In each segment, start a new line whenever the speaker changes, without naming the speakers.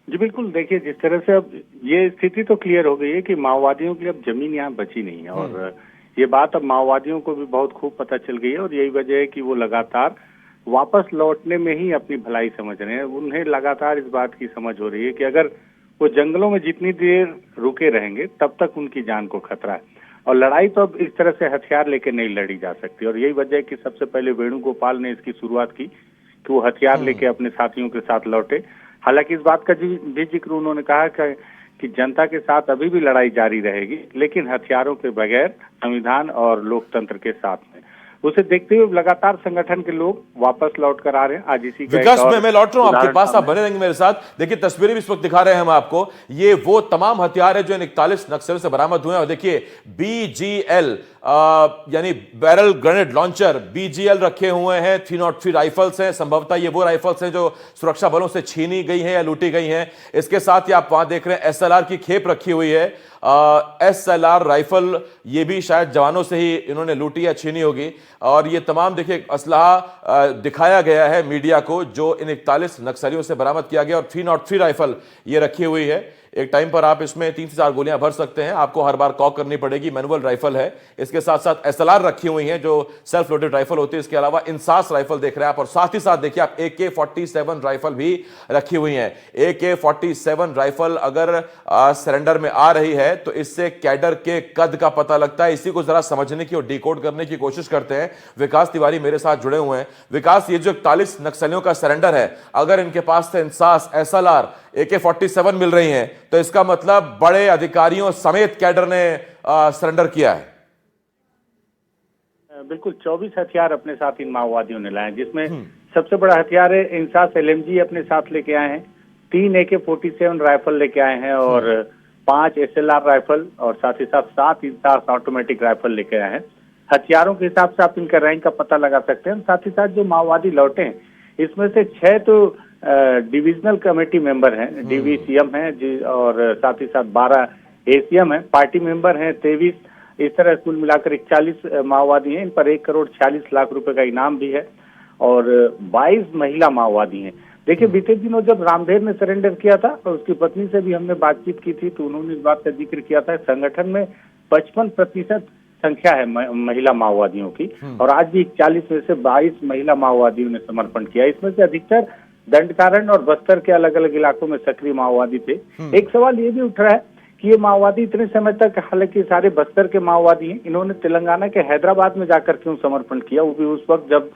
जी बिल्कुल, देखिए जिस तरह से अब ये स्थिति तो क्लियर हो गई है कि माओवादियों की अब जमीन यहाँ बची नहीं है और ये बात अब माओवादियों को भी बहुत खूब पता चल गई है और यही वजह है कि वो लगातार वापस लौटने में ही अपनी भलाई समझ रहे हैं। उन्हें लगातार इस बात की समझ हो रही है कि अगर वो जंगलों में जितनी देर रुके रहेंगे तब तक उनकी जान को खतरा है और लड़ाई तो अब इस तरह से हथियार लेके नहीं लड़ी जा सकती और यही वजह है कि सबसे पहले वेणुगोपाल ने इसकी शुरुआत की कि वो हथियार लेके अपने साथियों के साथ लौटे। हालांकि इस बात का भी जिक्र उन्होंने कहा कि जनता के साथ अभी भी लड़ाई जारी रहेगी, लेकिन हथियारों के बगैर, संविधान और लोकतंत्र के साथ में। उसे देखते हुए लगातार संगठन के लोग वापस लौट कर आ रहे हैं। आज इसी का
विकास मैं लौट रहा हूं आपके पास, आप बने रहेंगे मेरे साथ। देखिए तस्वीरें भी इस वक्त दिखा रहे हैं हम आपको, ये वो तमाम हथियार है जो इन 41 नक्सलियों से बरामद हुए हैं। और देखिए BGL यानी बैरल ग्रेनेड लॉन्चर BGL रखे हुए हैं, 303 राइफल्स हैं। संभवतः ये वो राइफल्स हैं जो सुरक्षा बलों से छीनी गई हैं या लूटी गई हैं। इसके साथ ही आप वहां देख रहे हैं SLR की खेप रखी हुई है। SLR राइफल ये भी शायद जवानों से ही इन्होंने लूटी या छीनी होगी। और ये तमाम देखिए असलहा दिखाया गया है मीडिया को जो इन 41 नक्सलियों से बरामद किया गया। और 303 राइफल ये रखी हुई है। एक टाइम पर आप इसमें 3 से 4 गोलियां भर सकते हैं, आपको हर बार कॉक करनी पड़ेगी। मैनुअल राइफल है। इसके साथ साथ SLR रखी हुई हैं जो सेल्फ लोडेड राइफल होती है। इसके अलावा इंसास राइफल देख रहे हैं आप और साथ ही साथ देखिए आप AK-47 राइफल भी रखी हुई हैं। AK-47 राइफल अगर सरेंडर में आ रही है तो इससे कैडर के कद का पता लगता है। इसी को जरा समझने की और डिकोड करने की कोशिश करते हैं। विकास तिवारी मेरे साथ जुड़े हुए हैं। विकास, ये जो 41 नक्सलियों का सरेंडर है, अगर इनके पास से इंसास, SLR, AK-47 मिल रही हैं तो इसका मतलब बड़े अधिकारियों समेत कैडर ने सरेंडर किया है।
बिल्कुल 24 हथियार अपने साथ इन माओवादियों ने लाए, जिसमें सबसे बड़ा हथियार है इंसास LMG अपने साथ लेके आए हैं, 3 AK-47 राइफल लेके आए हैं और 5 SLR राइफल और साथ ही साथ 7 इंसास ऑटोमेटिक राइफल लेके आए हैं। हथियारों के हिसाब से आप इनका रैंक का पता लगा सकते हैं। साथ ही साथ जो माओवादी लौटे हैं इसमें से 6 तो डिविजनल कमेटी मेंबर हैं, DVCM हैं और साथ ही साथ 12 ACM हैं, पार्टी मेंबर हैं 23। इस तरह कुल मिलाकर 41 माओवादी हैं। इन पर 1 करोड़ 46 लाख रुपए का इनाम भी है और 22 महिला माओवादी हैं। देखिए बीते दिनों जब रामदेव ने सरेंडर किया था और उसकी पत्नी से भी हमने बातचीत की थी तो उन्होंने इस बात का जिक्र किया था संगठन में 55% संख्या है महिला माओवादियों की और आज भी 41 में से 22 महिला माओवादियों ने समर्पण किया। इसमें से अधिकतर दंडकारण्य और बस्तर के अलग अलग इलाकों में सक्रिय माओवादी थे। एक सवाल ये भी उठ रहा है कि ये माओवादी इतने समय तक, हालांकि सारे बस्तर के माओवादी हैं, इन्होंने तेलंगाना के हैदराबाद में जाकर क्यों समर्पण किया, वो भी उस वक्त जब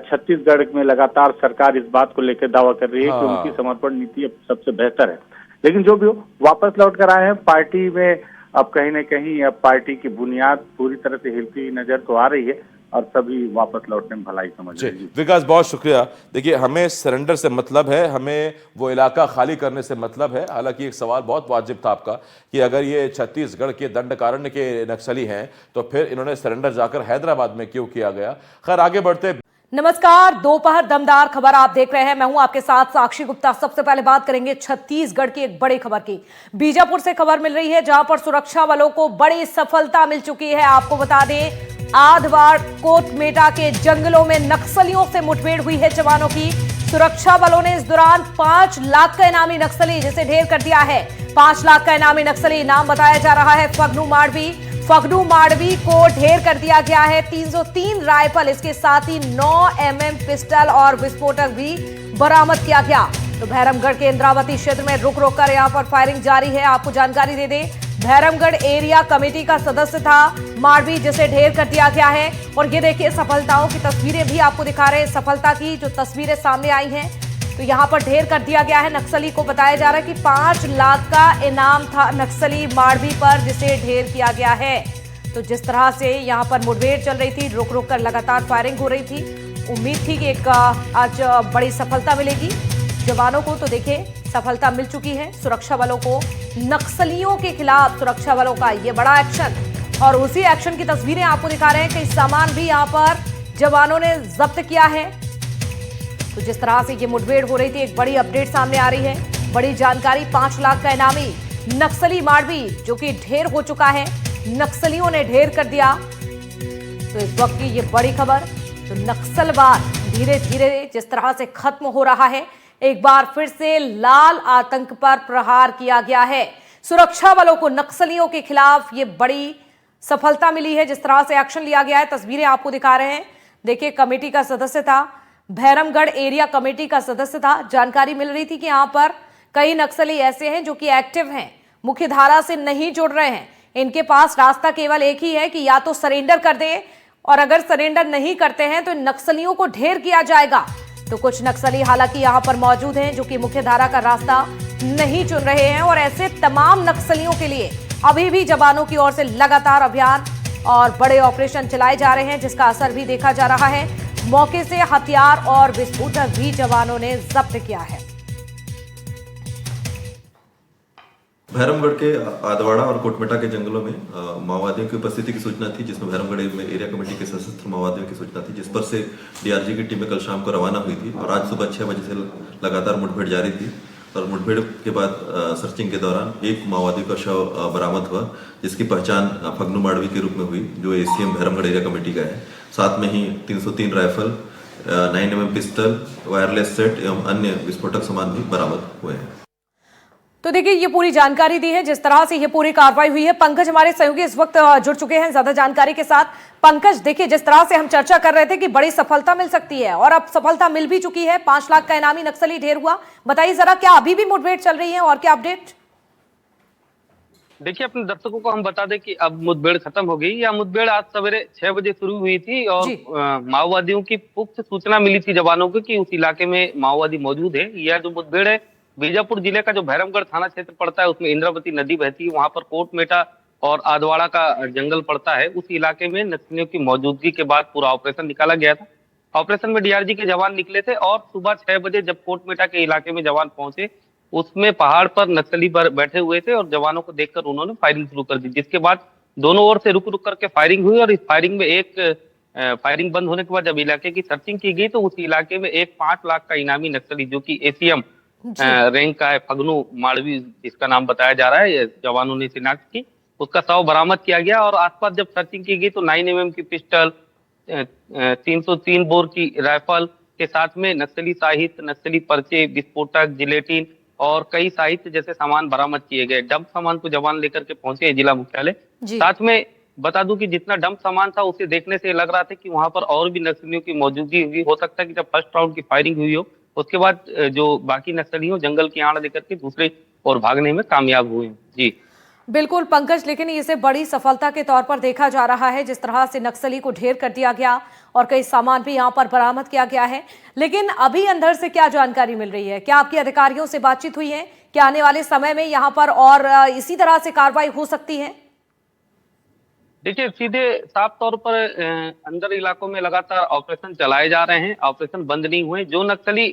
छत्तीसगढ़ में लगातार सरकार इस बात को लेकर दावा कर रही है कि उनकी समर्पण नीति अब सबसे बेहतर है। लेकिन जो भी हो, वापस लौट कर आए हैं। पार्टी में अब कहीं न कहीं अब पार्टी की बुनियाद पूरी तरह से हिलती हुई नजर तो आ रही है और सभी वापस लौटने में भलाई समझ रहे हैं।
विकास बहुत शुक्रिया। देखिए हमें सरेंडर से मतलब है, हमें वो इलाका खाली करने से मतलब है। हालांकि एक सवाल बहुत वाजिब था आपका कि अगर ये छत्तीसगढ़ के दंडकारण्य के नक्सली हैं तो फिर इन्होंने सरेंडर जाकर हैदराबाद में क्यों किया गया। खैर आगे बढ़ते।
नमस्कार, दोपहर दमदार खबर आप देख रहे हैं। मैं हूं आपके साथ साक्षी गुप्ता। सबसे पहले बात करेंगे छत्तीसगढ़ की एक बड़ी खबर की। बीजापुर से खबर मिल रही है जहां पर सुरक्षा बलों को बड़ी सफलता मिल चुकी है। आपको बता दें आधवाड़ कोटमेटा के जंगलों में नक्सलियों से मुठभेड़ हुई है जवानों की। सुरक्षा बलों ने इस दौरान 5 लाख का इनामी नक्सली जिसे ढेर कर दिया है। 5 लाख का इनामी नक्सली नाम बताया जा रहा है फगनू माड़वी। फगनू माड़वी को ढेर कर दिया गया है। 303 राइफल, इसके साथ ही 9 mm पिस्टल और विस्फोटक भी बरामद किया गया। तो भैरमगढ़ के इंद्रावती क्षेत्र में रुक रुक कर यहां पर फायरिंग जारी है। आपको जानकारी दे दें, भैरमगढ़ एरिया कमेटी का सदस्य था माड़वी जिसे ढेर कर दिया गया है। और ये देखिए सफलताओं की तस्वीरें भी आपको दिखा रहे हैं। सफलता की जो तस्वीरें सामने आई हैं तो यहां पर ढेर कर दिया गया है नक्सली को। बताया जा रहा है कि 5 लाख का इनाम था नक्सली माड़वी पर जिसे ढेर किया गया है। तो जिस तरह से यहां पर मुठभेड़ चल रही थी, रुक रुक कर लगातार फायरिंग हो रही थी, उम्मीद थी कि एक आज बड़ी सफलता मिलेगी जवानों को। तो देखिए सफलता मिल चुकी है सुरक्षा बलों को। नक्सलियों के खिलाफ सुरक्षा बलों का ये बड़ा एक्शन और उसी एक्शन की तस्वीरें आपको दिखा रहे हैं। कई सामान भी यहां पर जवानों ने जब्त किया है। तो जिस तरह से ये मुठभेड़ हो रही थी, एक बड़ी अपडेट सामने आ रही है, बड़ी जानकारी। 5 लाख का इनामी नक्सली माड़वी जो कि ढेर हो चुका है, नक्सलियों ने ढेर कर दिया। तो इस वक्त की ये बड़ी खबर। तो नक्सलवाद धीरे धीरे जिस तरह से खत्म हो रहा है, एक बार फिर से लाल आतंक पर प्रहार किया गया है। सुरक्षा बलों को नक्सलियों के खिलाफ ये बड़ी सफलता मिली है, जिस तरह से एक्शन लिया गया है। तस्वीरें आपको दिखा रहे हैं। देखिए, कमेटी का सदस्य था, भैरमगढ़ एरिया कमेटी का सदस्य था। जानकारी मिल रही थी कि यहां पर कई नक्सली ऐसे हैं जो कि एक्टिव हैं, मुख्य धारा से नहीं जुड़ रहे हैं। इनके पास रास्ता केवल एक ही है कि या तो सरेंडर कर दे, और अगर सरेंडर नहीं करते हैं तो नक्सलियों को ढेर किया जाएगा। तो कुछ नक्सली हालांकि यहां पर मौजूद हैं जो कि मुख्य धारा का रास्ता नहीं चुन रहे हैं, और ऐसे तमाम नक्सलियों के लिए अभी भी जवानों की ओर से लगातार अभियान और बड़े ऑपरेशन चलाए जा रहे हैं, जिसका असर भी देखा जा रहा है। मौके से हथियार और विस्फोटक भी जवानों ने जब्त किया है।
भैरमगढ़ के आदवाड़ा और कोटमेटा के जंगलों में माओवादियों की उपस्थिति की सूचना थी, जिसमें भैरमगढ़ में एरिया कमेटी के सशस्त्र माओवादियों की सूचना थी, जिस पर से डीआरजी की टीमें कल शाम को रवाना हुई थी और आज सुबह 6 बजे से लगातार मुठभेड़ जारी थी। और मुठभेड़ के बाद सर्चिंग के दौरान एक माओवादी का शव बरामद हुआ, जिसकी पहचान फगनू माड़वी के रूप में हुई, जो एसीएम भैरमगढ़ एरिया कमेटी का है। साथ में ही 303 rifle, 9mm pistol, wireless set एवं अन्य विस्फोटक सामान भी बरामद हुए हैं।
तो देखिए, ये पूरी जानकारी दी है, जिस तरह से ये पूरी कार्रवाई हुई है। पंकज हमारे सहयोगी इस वक्त जुड़ चुके हैं ज्यादा जानकारी के साथ। पंकज, देखिए, जिस तरह से हम चर्चा कर रहे थे कि बड़ी सफलता मिल सकती है, और अब सफलता मिल भी चुकी है। 5 लाख का इनामी नक्सली ढेर हुआ। बताइए जरा, क्या अभी भी मुठभेड़ चल रही है और क्या अपडेट?
देखिए, अपने दर्शकों को हम बता दें कि अब मुठभेड़ खत्म हो गई। यह मुठभेड़ आज सवेरे 6 बजे शुरू हुई थी और माओवादियों की पुख्त सूचना मिली थी जवानों को कि उस इलाके में माओवादी मौजूद है। यह जो मुठभेड़ है, बीजापुर जिले का जो भैरमगढ़ थाना क्षेत्र पड़ता है, उसमें इंद्रावती नदी बहती है। वहां पर कोटमेटा और आदवाड़ा का जंगल पड़ता है। उस इलाके में नक्सलियों की मौजूदगी के बाद पूरा ऑपरेशन निकाला गया था। ऑपरेशन में डीआरजी के जवान निकले थे और सुबह 6 बजे जब कोटमेटा के इलाके में जवान पहुंचे, उसमें पहाड़ पर नक्सली बैठे हुए थे और जवानों को देखकर उन्होंने फायरिंग शुरू कर दी, जिसके बाद दोनों ओर से रुक रुक करके फायरिंग हुई। और इस फायरिंग में फायरिंग बंद होने के बाद जब इलाके की सर्चिंग की गई तो उस इलाके में एक 5 लाख का इनामी नक्सली, जो कि एसीएम रैंक का है, फगनू माड़वी जिसका नाम बताया जा रहा है, जवानों ने शिनाख्त की, उसका शव बरामद किया गया। और आसपास जब सर्चिंग की गई तो 9mm की पिस्टल, 303 बोर की राइफल के साथ में नक्सली साहित्य, नक्सली पर्चे, विस्फोटक, जिलेटिन और कई साहित्य जैसे सामान बरामद किए गए। डंप सामान को जवान लेकर के पहुंचे जिला मुख्यालय। साथ में बता दूं कि जितना डंप सामान था उसे देखने से लग रहा था कि वहां पर और भी नक्सलियों की मौजूदगी हुई। हो सकता है कि जब फर्स्ट राउंड की फायरिंग हुई हो, उसके बाद जो बाकी नक्सली हो जंगल की आड़ लेकर के दूसरे और भागने में कामयाब हुए। जी
बिल्कुल पंकज, लेकिन इसे बड़ी सफलता के तौर पर देखा जा रहा है, जिस तरह से नक्सली को ढेर कर दिया गया और कई सामान भी यहां पर बरामद किया गया है। लेकिन अभी अंदर से क्या जानकारी मिल रही है? क्या आपकी अधिकारियों से बातचीत हुई है? क्या आने वाले समय में यहां पर और इसी तरह से कार्रवाई हो सकती है?
देखिए, सीधे साफ तौर पर अंदर इलाकों में लगातार ऑपरेशन चलाए जा रहे हैं, ऑपरेशन बंद नहीं हुए। जो नक्सली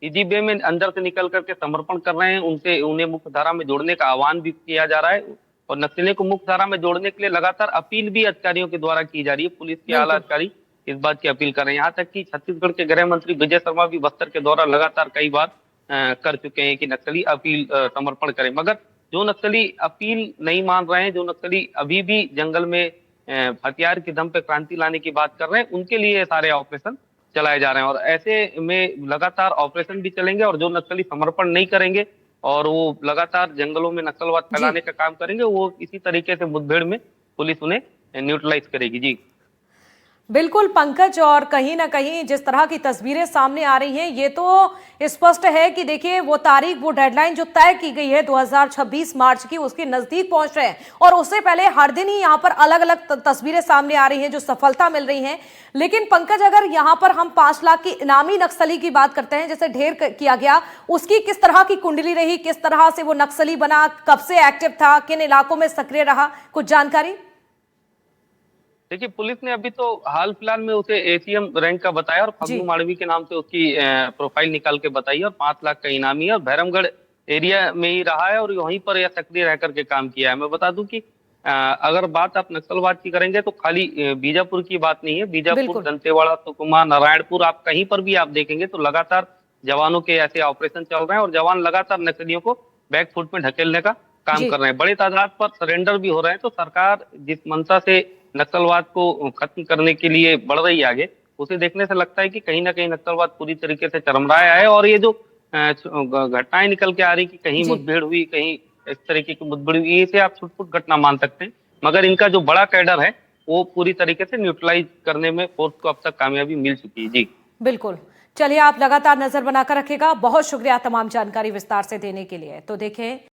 इजीबे में अंदर से निकल करके समर्पण कर रहे हैं, उन्हें मुख्य धारा में जोड़ने का आह्वान भी किया जा रहा है और नक्सलियों को मुख्य धारा में जोड़ने के लिए लगातार अपील भी अधिकारियों के द्वारा की जा रही है। पुलिस के आला अधिकारी इस बात की अपील कर रहे हैं। यहाँ तक कि छत्तीसगढ़ के गृह मंत्री विजय शर्मा भी बस्तर के दौरा लगातार कई बार कर चुके हैं कि नक्सली अपील समर्पण करें, मगर जो नक्सली अपील नहीं मान रहे हैं, जो नक्सली अभी भी जंगल में हथियार के दम पे क्रांति लाने की बात कर रहे हैं, उनके लिए सारे ऑपरेशन चलाए जा रहे हैं। और ऐसे में लगातार ऑपरेशन भी चलेंगे और जो नक्सली समर्पण नहीं करेंगे और वो लगातार जंगलों में नक्सलवाद फैलाने का काम करेंगे, वो इसी तरीके से मुठभेड़ में पुलिस उन्हें न्यूट्रलाइज करेगी। जी
बिल्कुल पंकज, और कहीं ना कहीं जिस तरह की तस्वीरें सामने आ रही हैं, ये तो स्पष्ट है कि देखिए वो तारीख, वो डेडलाइन जो तय की गई है 2026 मार्च की, उसके नजदीक पहुंच रहे हैं। और उससे पहले हर दिन ही यहाँ पर अलग अलग तस्वीरें सामने आ रही हैं जो सफलता मिल रही हैं। लेकिन पंकज, अगर यहाँ पर हम 5 लाख की इनामी नक्सली की बात करते हैं, जैसे ढेर किया गया, उसकी किस तरह की कुंडली रही, किस तरह से वो नक्सली बना, कब से एक्टिव था, किन इलाकों में सक्रिय रहा, कुछ जानकारी?
देखिए, पुलिस ने अभी तो हाल फिलहाल में उसे एसीएम रैंक का बताया और फगनू माड़वी के नाम से उसकी प्रोफाइल निकाल के बताई और 5 लाख का इनामी है और भैरमगढ़ एरिया में ही रहा है और वहीं पर यह सक्रिय रह करके काम किया है। मैं बता दूं कि अगर बात आप नक्सलवाद की करेंगे तो खाली बीजापुर की बात नहीं है। बीजापुर, दंतेवाड़ा, सुकमा, नारायणपुर, आप कहीं पर भी आप देखेंगे तो लगातार जवानों के ऐसे ऑपरेशन चल रहे हैं और जवान लगातार नक्सलियों को बैकफुट में ढकेलने का काम कर रहे हैं। बड़ी तादाद पर सरेंडर भी हो रहे हैं। तो सरकार जिस मंशा से नक्सलवाद को खत्म करने के लिए बढ़ रही है आगे, उसे देखने से लगता है कि कहीं ना कहीं नक्सलवाद पूरी तरीके से चरमराया है। और ये जो घटनाएं निकल के आ रही कि कहीं
जी।
मुठभेड़ हुई, कहीं इस तरीके की मुठभेड़ हुई, इसे आप छुटपुट घटना मान सकते हैं, मगर इनका जो बड़ा कैडर है वो पूरी तरीके से न्यूट्रलाइज करने में फोर्स को अब तक कामयाबी मिल चुकी है। जी
बिल्कुल। चलिए, आप लगातार नजर बनाकर रखिएगा। बहुत शुक्रिया तमाम जानकारी विस्तार से देने के लिए। तो देखें